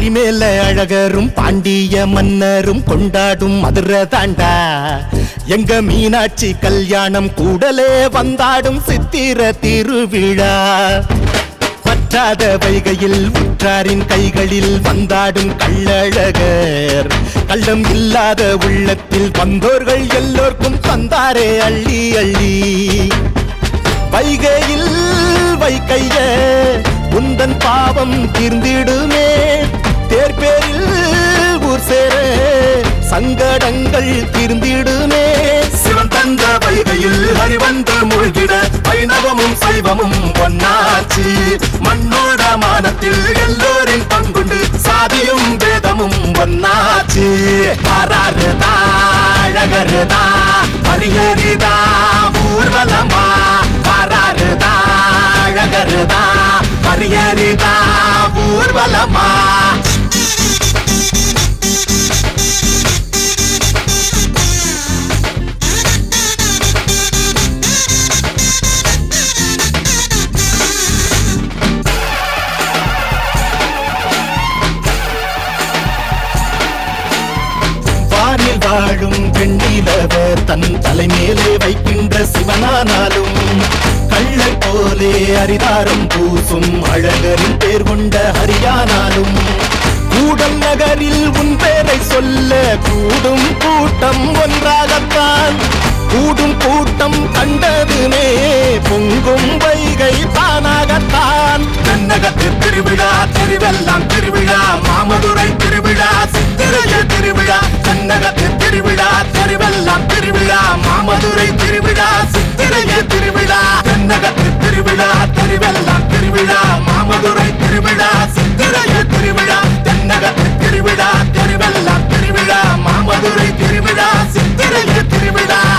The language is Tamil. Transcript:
பரிமேல அழகரும் பாண்டிய மன்னரும் கொண்டாடும் மதுரை தாண்டா எங்க மீனாட்சி கல்யாணம் கூடலே வந்தாடும் சித்திர திருவிழா. பற்றாத வைகையில் உற்றாரின் கைகளில் வந்தாடும் கள்ளழகர் கள்ளம் இல்லாத உள்ளத்தில் வந்தோர்கள் எல்லோர்க்கும் தந்தாரே அள்ளி அள்ளி. வைகையில் வைக்கைய உந்தன் பாவம் தீர்ந்திடுமே தேர்பேரில் ஊர் சேர சங்கடங்கள் தீர்ந்திடுமே. சிவன் தந்த வைகையில் ஹரிவந்து மூழ்கிட வைணவமும் சைவமும் ஒன்னாச்சு. மண்ணோட மானத்தில் எல்லோரின் பங்குண்டு சாதியும் வேதமும் ஒன்னாச்சு. பாராருதா அழகருதா ஹரிஹரிதா ஊர்வலமா. பாராருதா அழகருதா ஹரிஹரிதா ஊர்வலமா. வாழும் பெண்ணிலவர் தன் தலைமேலே வைக்கின்ற சிவனானாலும் கள்ளை போலே அரிதாரம் பூசும் அழகரின் பேர் கொண்ட ஹரியானாலும் கூடல் நகரில் உன் பேரை சொல்ல கூடும் கூட்டம் ஒன்றாகத்தான். கூடும் கூட்டம் கண்டதுமே பொங்கும் வைகை தானாகத்தான். தென்னகத்து திருவிழா திருவெல்லாம் திருவிழா மாமதுரை திருவிழா சித்திரைய திருவிழா. தென்னகத்து திருவிழா திருவெல்லாம் திருவிழா மாமதுரை திருவிழா சித்திரைய திருவிழா.